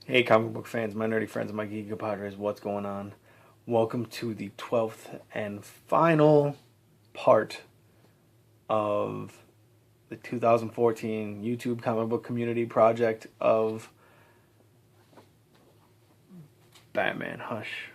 Hey, comic book fans, my nerdy friends, my geeky compadres, what's going on? Welcome to the 12th and final part of the 2014 YouTube comic book community project of Batman Hush.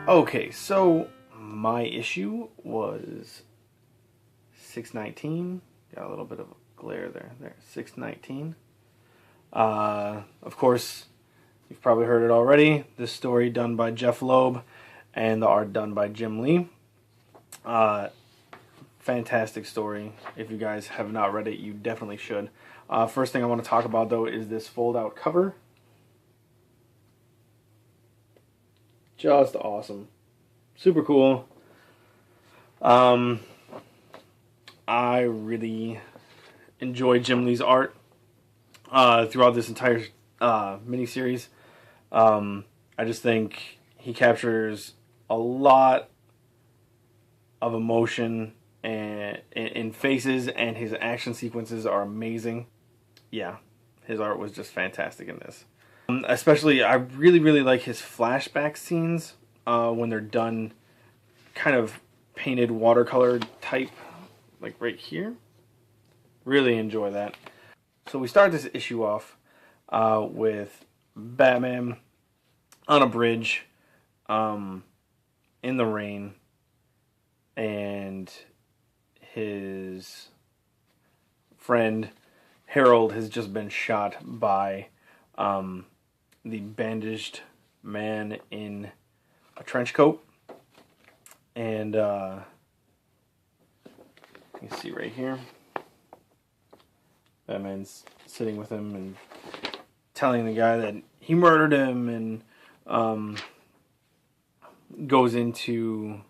Okay, so my issue was 619. Got a little bit of a glare there. 619. Of course, you've probably heard it already. This story done by Jeff Loeb and the art done by Jim Lee. Fantastic story. If you guys have not read it, you definitely should. First thing I want to talk about, though, is this fold-out cover. Just awesome. Super cool. I really enjoy Jim Lee's art throughout this entire miniseries. I just think he captures a lot of emotion and in faces, and his action sequences are amazing. Yeah, his art was just fantastic in this. Especially, I really like his flashback scenes when they're done kind of painted watercolor type, like right here. Really enjoy that. So we start this issue off with Batman on a bridge in the rain, and his friend Harold has just been shot by the bandaged man in a trench coat. And you can see right here, Batman's sitting with him and telling the guy that he murdered him, and goes into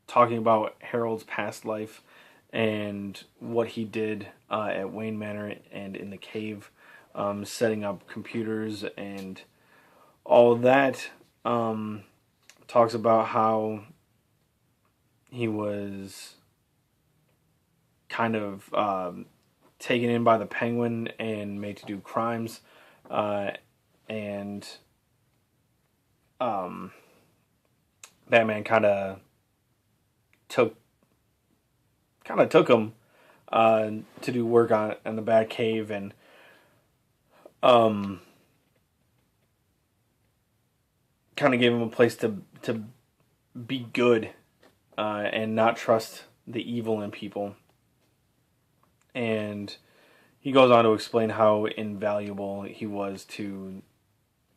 talking about Harold's past life and what he did at Wayne Manor and in the cave, setting up computers and all of that. Talks about how he was kind of taken in by the Penguin and made to do crimes, and Batman kind of took him to do work on the Batcave, and kind of gave him a place to be good and not trust the evil in people. And he goes on to explain how invaluable he was to,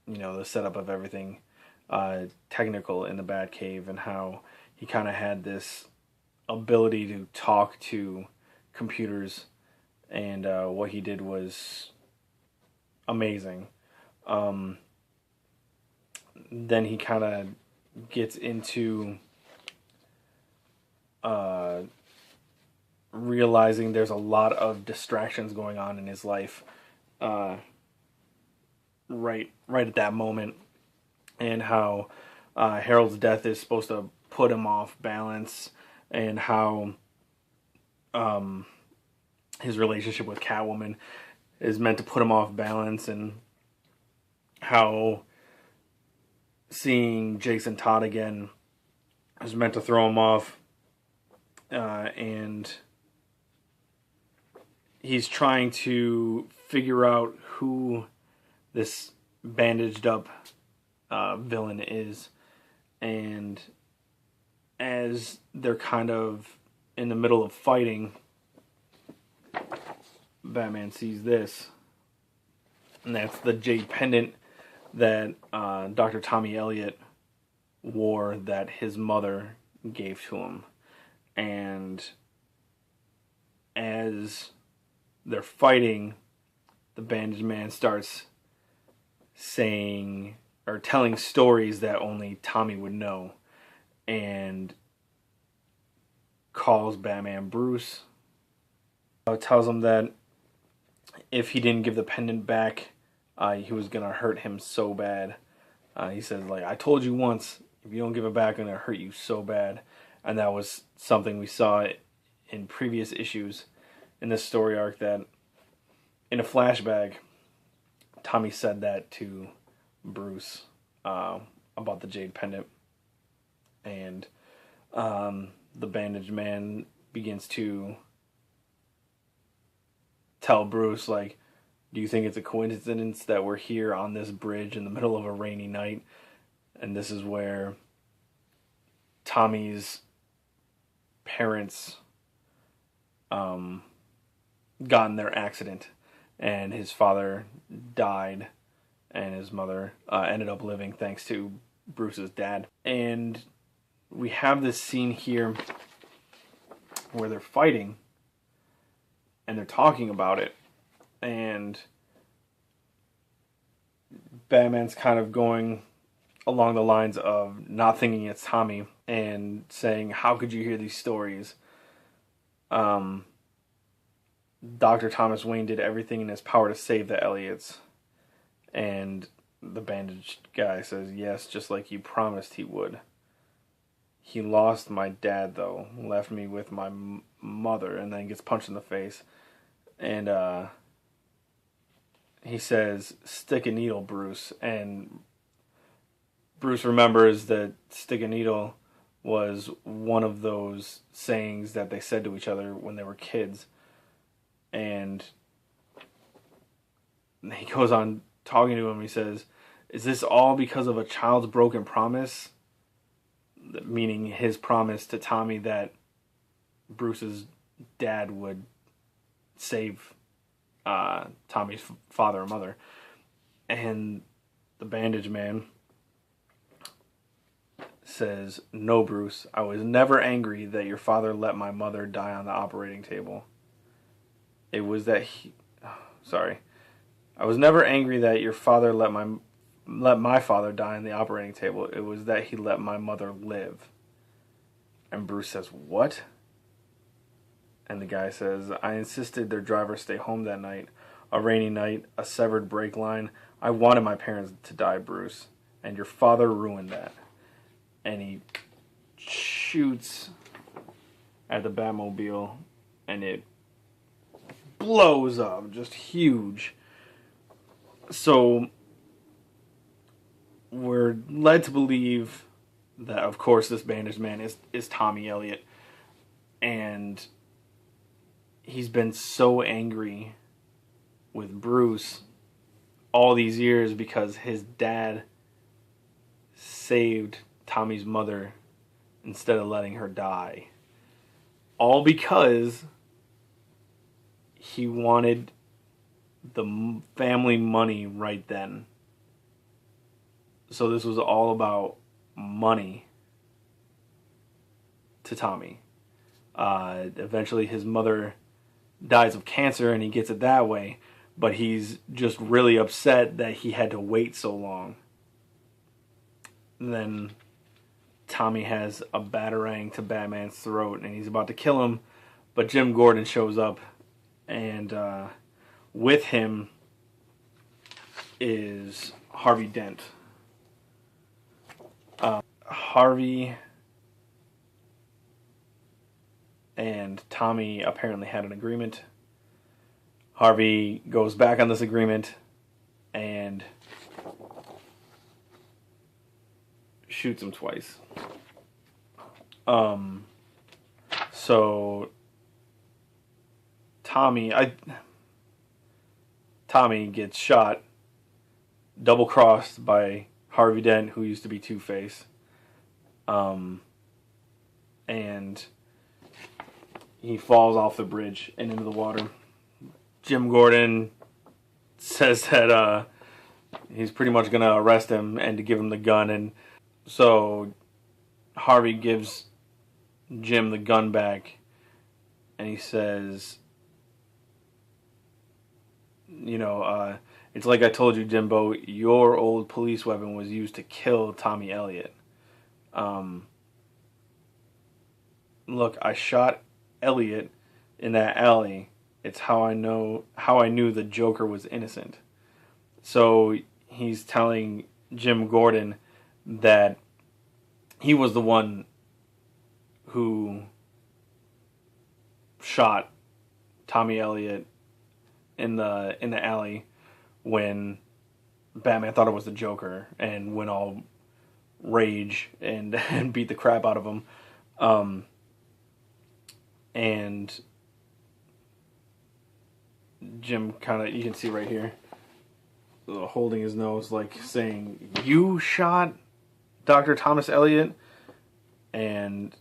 the setup of everything technical in the Batcave, and how he kind of had this ability to talk to computers, and what he did was amazing. Then he kind of gets into realizing there's a lot of distractions going on in his life right at that moment, and how Harold's death is supposed to put him off balance, and how his relationship with Catwoman is meant to put him off balance, and how seeing Jason Todd again is meant to throw him off, and he's trying to figure out who this bandaged up villain is. And as they're kind of in the middle of fighting, Batman sees this, and that's the jade pendant that Dr. Tommy Elliot war that his mother gave to him. And as they're fighting, the bandaged man starts saying or telling stories that only Tommy would know, and calls Batman Bruce. Tells him that if he didn't give the pendant back, he was gonna hurt him so bad. He says, like, I told you once, if you don't give it back, I'm gonna hurt you so bad. And that was something we saw in previous issues in this story arc, that in a flashback, Tommy said that to Bruce about the jade pendant. And the bandaged man begins to tell Bruce, like, do you think it's a coincidence that we're here on this bridge in the middle of a rainy night? And this is where Tommy's parents got in their accident, and his father died, and his mother ended up living thanks to Bruce's dad. And we have this scene here where they're fighting and they're talking about it, and Batman's kind of going along the lines of not thinking it's Tommy and saying, how could you hear these stories? Dr. Thomas Wayne did everything in his power to save the Elliots. And the bandaged guy says, yes, just like you promised he would. He lost my dad, though, left me with my mother, and then gets punched in the face. And he says, stick a needle, Bruce. And Bruce remembers that stick a needle was one of those sayings that they said to each other when they were kids. And he goes on talking to him. He says, is this all because of a child's broken promise? Meaning his promise to Tommy that Bruce's dad would save Tommy's father and mother. And the bandage man says, no, Bruce, I was never angry that your father let my mother die on the operating table. It was that I was never angry that your father let my father die on the operating table. It was that he let my mother live. And Bruce says, what? And the guy says, I insisted their driver stay home that night. A rainy night, a severed brake line. I wanted my parents to die, Bruce. And your father ruined that. And he shoots at the Batmobile, and it blows up, just huge. So we're led to believe that, of course, this bandaged man is Tommy Elliott. And he's been so angry with Bruce all these years because his dad saved Tommy's mother instead of letting her die. All because he wanted the family money right then. So this was all about money to Tommy. Eventually his mother dies of cancer and he gets it that way, but he's just really upset that he had to wait so long. Then Tommy has a batarang to Batman's throat and he's about to kill him, but Jim Gordon shows up, and with him is Harvey Dent. Harvey and Tommy apparently had an agreement. Harvey goes back on this agreement and shoots him twice. So Tommy gets shot, double-crossed by Harvey Dent, who used to be Two-Face. And he falls off the bridge and into the water. Jim Gordon says that he's pretty much going to arrest him and to give him the gun. And So Harvey gives Jim the gun back, and he says, it's like I told you, Jimbo, your old police weapon was used to kill Tommy Elliott. Look, I shot Elliott in that alley. It's how I knew the Joker was innocent. So he's telling Jim Gordon that he was the one who shot Tommy Elliott in the alley when Batman thought it was the Joker and went all rage and beat the crap out of him. And Jim kind of, you can see right here, holding his nose, like saying, "You shot Dr. Thomas Elliott?" And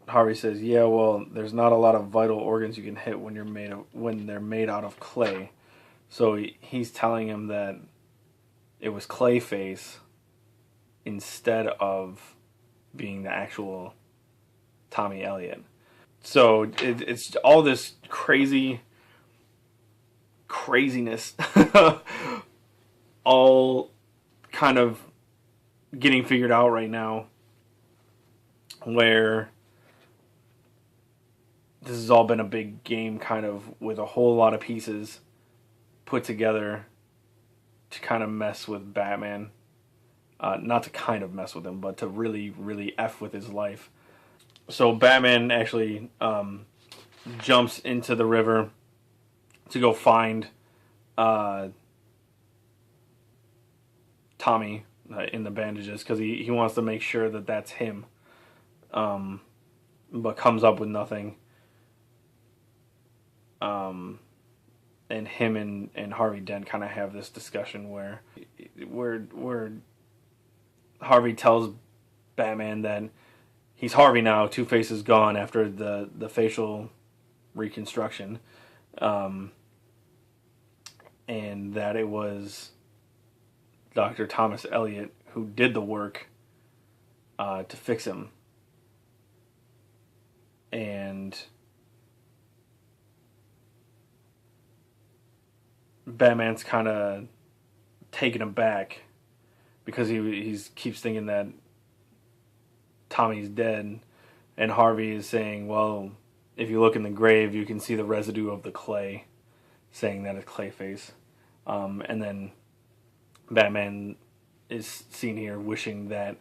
Harvey says, "Yeah, well, there's not a lot of vital organs you can hit when they're made out of clay." So he's telling him that it was Clayface instead of being the actual Tommy Elliott. So it's all this craziness all kind of getting figured out right now, where this has all been a big game, kind of with a whole lot of pieces put together to kind of mess with Batman. Not to kind of mess with him, but to really, really F with his life. So Batman actually jumps into the river to go find Tommy in the bandages, because he wants to make sure that that's him, but comes up with nothing. And him and Harvey Dent kind of have this discussion where Harvey tells Batman that he's Harvey now. Two-Face is gone after the facial reconstruction, and that it was Dr. Thomas Elliott who did the work to fix him. And Batman's kind of taken aback because he keeps thinking that Tommy's dead, and Harvey is saying, well, if you look in the grave, you can see the residue of the clay, saying that it's Clayface. And then Batman is seen here wishing that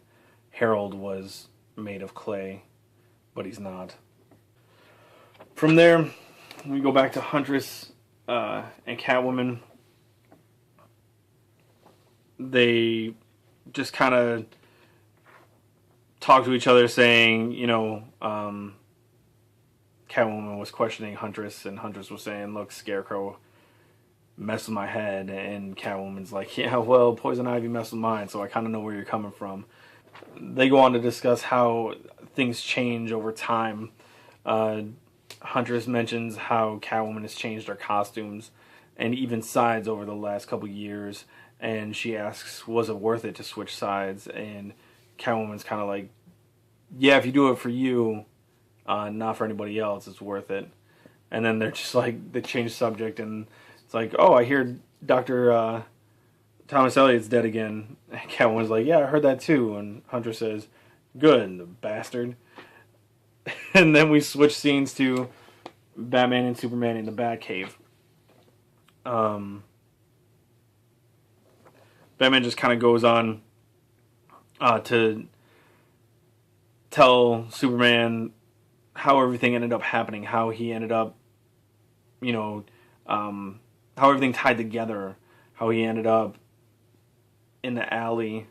Harold was made of clay, but he's not. From there, we go back to Huntress and Catwoman. They just kind of talk to each other, saying, Catwoman was questioning Huntress, and Huntress was saying, look, Scarecrow messed with my head, and Catwoman's like, yeah, well, Poison Ivy messed with mine, so I kind of know where you're coming from. They go on to discuss how things change over time. Huntress mentions how Catwoman has changed her costumes and even sides over the last couple years, and she asks, was it worth it to switch sides? And Catwoman's kind of like, yeah, if you do it for you, not for anybody else, it's worth it. And then they're just like, they change subject, and it's like, oh, I hear Dr. Thomas Elliott's dead again. And Catwoman's like, yeah, I heard that too. And Hunter says, good, the bastard. And then we switch scenes to Batman and Superman in the Batcave. Batman just kind of goes on to tell Superman how everything ended up happening, how he ended up, how everything tied together, how he ended up in the alley,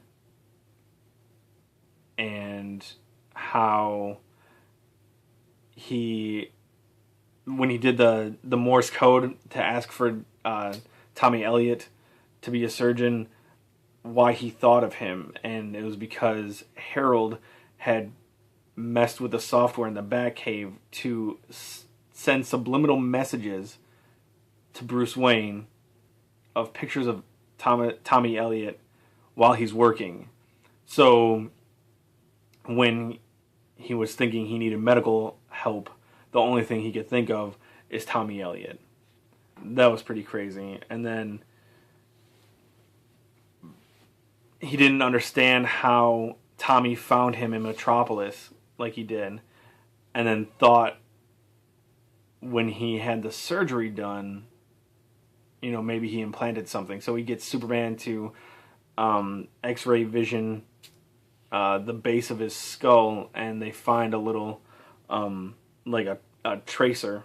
and how when he did the Morse code to ask for Tommy Elliott to be a surgeon, why he thought of him. And it was because Harold had messed with the software in the Batcave to send subliminal messages to Bruce Wayne of pictures of Tommy Elliott while he's working. So when he was thinking he needed medical help, the only thing he could think of is Tommy Elliott. That was pretty crazy. And then he didn't understand how Tommy found him in Metropolis like he did, and then thought when he had the surgery done, maybe he implanted something. So he gets Superman to X-ray vision the base of his skull, and they find a little like a tracer,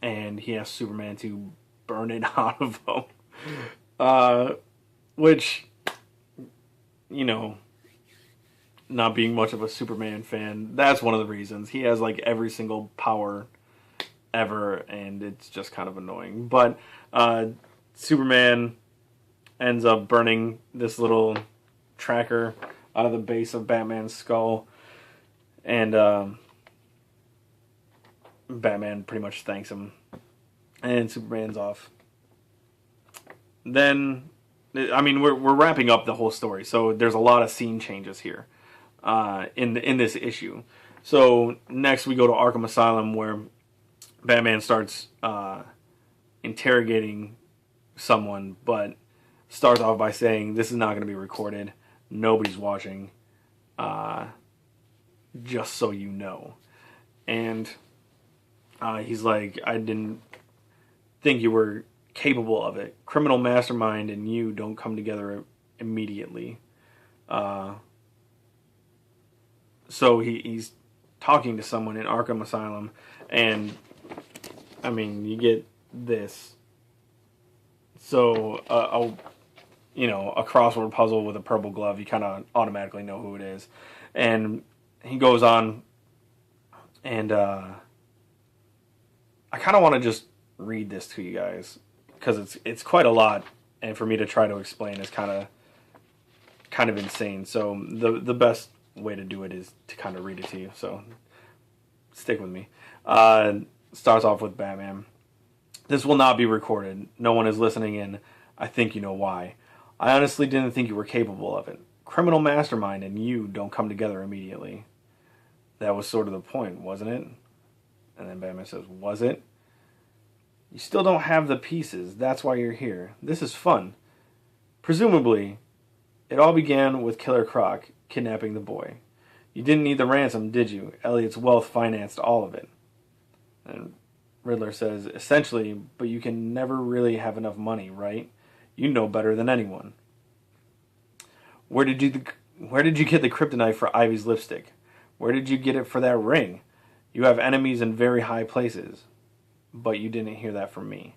and he asks Superman to burn it out of him, which, not being much of a Superman fan, that's one of the reasons. He has like every single power ever, and it's just kind of annoying. But Superman ends up burning this little tracker out of the base of Batman's skull, and Batman pretty much thanks him, and Superman's off. Then, we're wrapping up the whole story, so there's a lot of scene changes here in this issue. So next we go to Arkham Asylum, where Batman starts interrogating someone, but starts off by saying, "This is not going to be recorded. Nobody's watching. Just so you know." And he's like, "I didn't think you were capable of it. Criminal mastermind and you don't come together immediately." So he's talking to someone in Arkham Asylum, and you get this. So a crossword puzzle with a purple glove, you kind of automatically know who it is. And he goes on, and I kind of want to just read this to you guys, because it's quite a lot, and for me to try to explain is kind of insane. So the best way to do it is to kind of read it to you. So stick with me. Starts off with Batman. "This will not be recorded. No one is listening in. I think you know why. I honestly didn't think you were capable of it. Criminal mastermind and you don't come together immediately." That was sort of the point, wasn't it? And then Batman says, "Was it? You still don't have the pieces. That's why you're here. This is fun. Presumably, it all began with Killer Croc kidnapping the boy. You didn't need the ransom, did you? Elliot's wealth financed all of it." And Riddler says, "Essentially, but you can never really have enough money, right? You know better than anyone. Where did you get the kryptonite for Ivy's lipstick? Where did you get it for that ring? You have enemies in very high places. But you didn't hear that from me.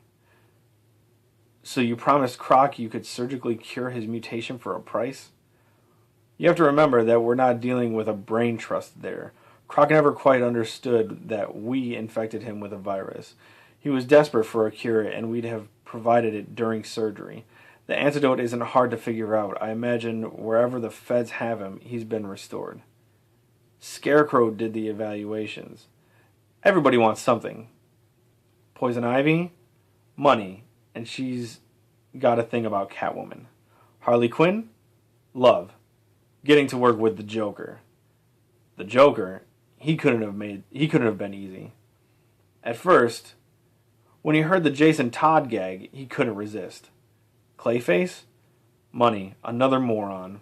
So you promised Croc you could surgically cure his mutation for a price? You have to remember that we're not dealing with a brain trust there. Croc never quite understood that we infected him with a virus. He was desperate for a cure, and we'd have provided it during surgery. The antidote isn't hard to figure out. I imagine wherever the feds have him, he's been restored. Scarecrow did the evaluations. Everybody wants something. Poison Ivy? Money. And she's got a thing about Catwoman. Harley Quinn? Love. Getting to work with the Joker. The Joker, he couldn't have been easy. At first, when he heard the Jason Todd gag, he couldn't resist. Clayface? Money. Another moron.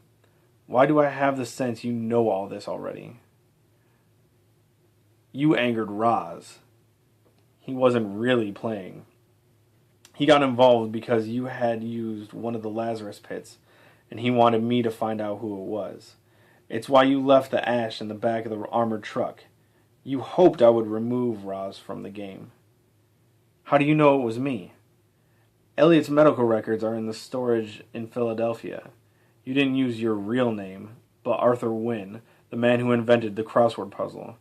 Why do I have the sense you know all this already? You angered Roz. He wasn't really playing. He got involved because you had used one of the Lazarus pits, and he wanted me to find out who it was. It's why you left the ash in the back of the armored truck. You hoped I would remove Roz from the game. How do you know it was me? Elliot's medical records are in the storage in Philadelphia. You didn't use your real name, but Arthur Wynn, the man who invented the crossword puzzle.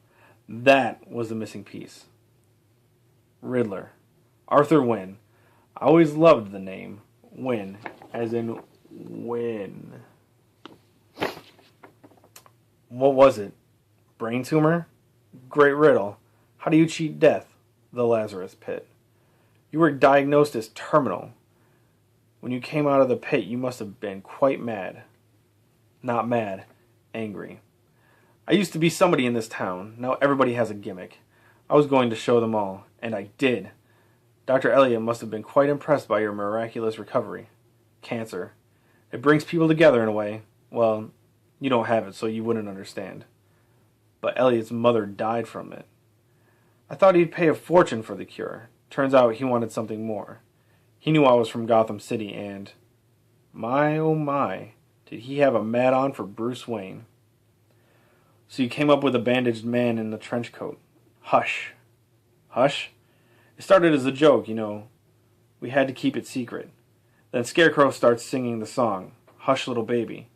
That was the missing piece. Riddler. Arthur Wynn. I always loved the name. Wynn, as in win. What was it? Brain tumor? Great riddle. How do you cheat death? The Lazarus pit. You were diagnosed as terminal. When you came out of the pit, you must have been quite mad. Not mad, angry. I used to be somebody in this town. Now everybody has a gimmick. I was going to show them all, and I did. Dr. Elliot must have been quite impressed by your miraculous recovery. Cancer. It brings people together in a way. Well, you don't have it, so you wouldn't understand. But Elliot's mother died from it. I thought he'd pay a fortune for the cure. Turns out he wanted something more. He knew I was from Gotham City, and... my, oh my, did he have a mad-on for Bruce Wayne. So you came up with a bandaged man in a trench coat. Hush. Hush? It started as a joke, you know. We had to keep it secret. Then Scarecrow starts singing the song, Hush Little Baby.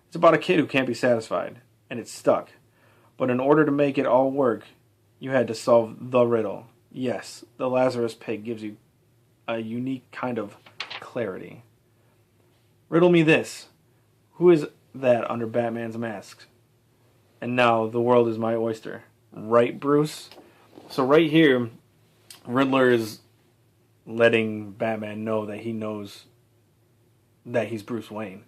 It's about a kid who can't be satisfied, and it stuck. But in order to make it all work, you had to solve the riddle. Yes, the Lazarus Pig gives you a unique kind of clarity. Riddle me this. Who is that under Batman's mask? And now the world is my oyster. Right, Bruce? So right here, Riddler is letting Batman know that he knows that he's Bruce Wayne.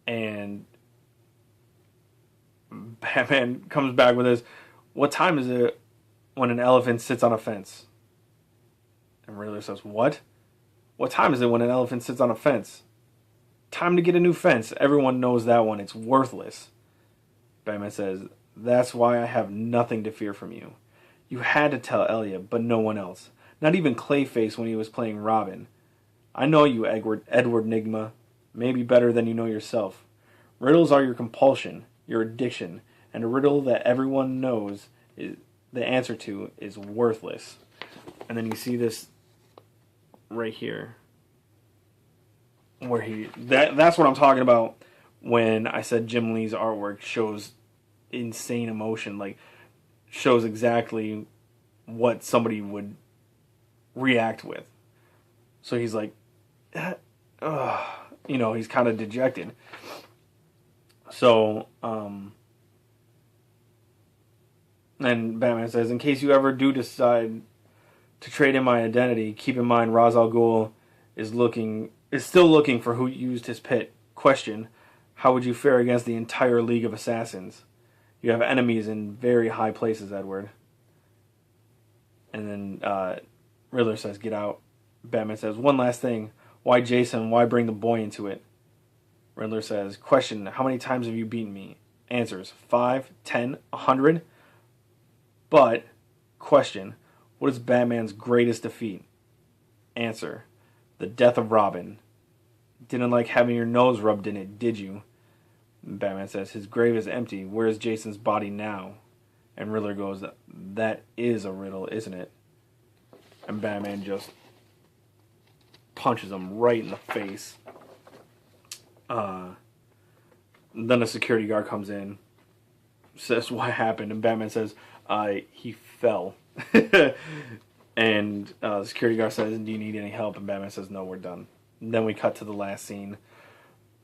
And Batman comes back with this, what time is it when an elephant sits on a fence? And Riddler says, what? What time is it when an elephant sits on a fence? Time to get a new fence. Everyone knows that one. It's worthless. Batman says, that's why I have nothing to fear from you. You had to tell Elliot, but no one else. Not even Clayface when he was playing Robin. I know you, Edward Nygma. Maybe better than you know yourself. Riddles are your compulsion, your addiction, and a riddle that everyone knows the answer to is worthless. And then you see this right here. Where that's what I'm talking about when I said Jim Lee's artwork shows insane emotion, like shows exactly what somebody would react with. So he's like, you know, he's kind of dejected. So, and Batman says, in case you ever do decide to trade in my identity, keep in mind Ra's al Ghul is still looking for who used his pit. Question, how would you fare against the entire League of Assassins? You have enemies in very high places, Edward. And then Riddler says, get out. Batman says, one last thing. Why Jason? Why bring the boy into it? Riddler says, question, how many times have you beaten me? Answers, 5, 10, 100. But, question, what is Batman's greatest defeat? Answer, the death of Robin. Didn't like having your nose rubbed in it, did you? Batman says, his grave is empty. Where is Jason's body now? And Riddler goes, that is a riddle, isn't it? And Batman just punches him right in the face. Then a security guard comes in, says what happened, and Batman says, he fell. And the security guard says, do you need any help? And Batman says, no, we're done. And then we cut to the last scene.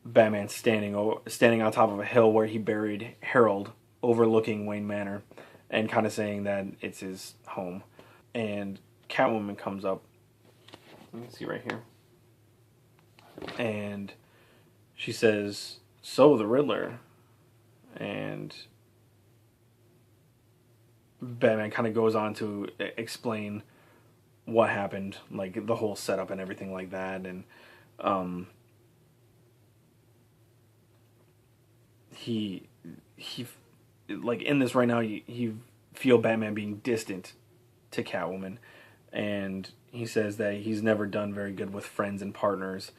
Batman standing on top of a hill where he buried Harold, overlooking Wayne Manor, and kind of saying that it's his home. And Catwoman comes up. Let me see right here. And she says, so the Riddler. And Batman kind of goes on to explain what happened, like the whole setup and everything like that. And he like in this right now, you feel Batman being distant to Catwoman, and he says that he's never done very good with friends and partners.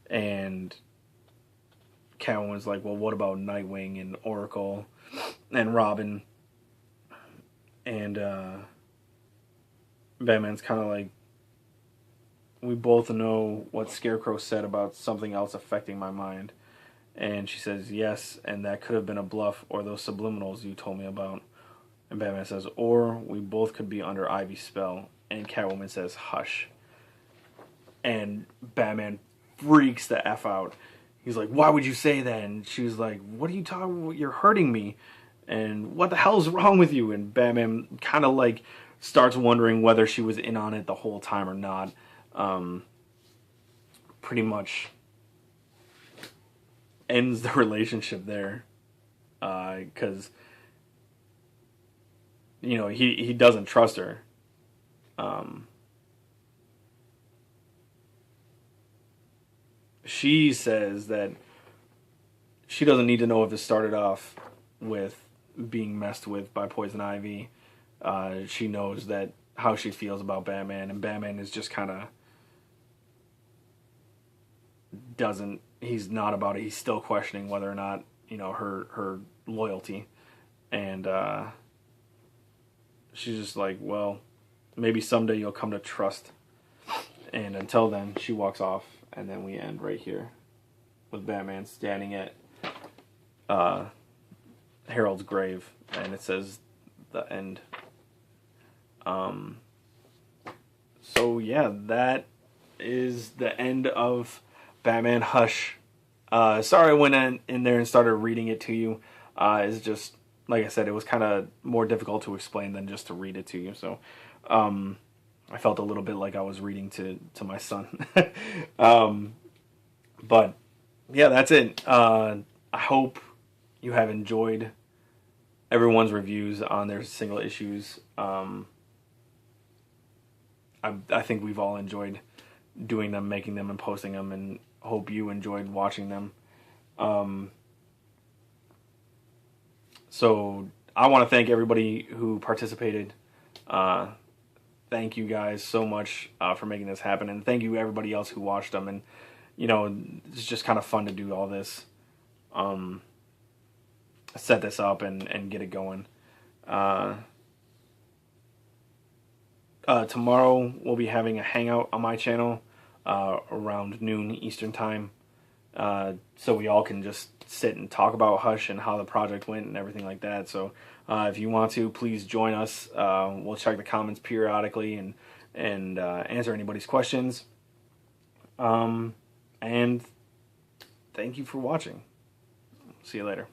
And Catwoman's like, well, what about Nightwing and Oracle and Robin? And Batman's kind of like, we both know what Scarecrow said about something else affecting my mind. And she says, yes, and that could have been a bluff or those subliminals you told me about. And Batman says, or we both could be under Ivy's spell. And Catwoman says, hush. And Batman freaks the F out. He's like, why would you say that? And she was like, what are you talking about? You're hurting me. And what the hell's wrong with you? And Batman kind of like starts wondering whether she was in on it the whole time or not. Pretty much ends the relationship there. because you know he doesn't trust her. She says that she doesn't need to know if it started off with being messed with by Poison Ivy. She knows that how she feels about Batman, and Batman is just kind of doesn't. He's not about it. He's still questioning whether or not her loyalty, and she's just like, well, maybe someday you'll come to trust. And until then, she walks off, and then we end right here with Batman standing at Harold's grave, and it says the end. So yeah, that is the end of Batman Hush. Sorry I went in there and started reading it to you. It's just, like I said, it was kind of more difficult to explain than just to read it to you. So I felt a little bit like I was reading to my son. But yeah, that's it. I hope you have enjoyed everyone's reviews on their single issues. I think we've all enjoyed doing them, making them, and posting them, and hope you enjoyed watching them. So I want to thank everybody who participated. Thank you guys so much for making this happen, and thank you everybody else who watched them. And it's just kind of fun to do all this, set this up and get it going. Tomorrow we'll be having a hangout on my channel around noon Eastern time, so we all can just sit and talk about Hush and how the project went and everything like that. So if you want to, please join us. We'll check the comments periodically and answer anybody's questions. And thank you for watching. See you later.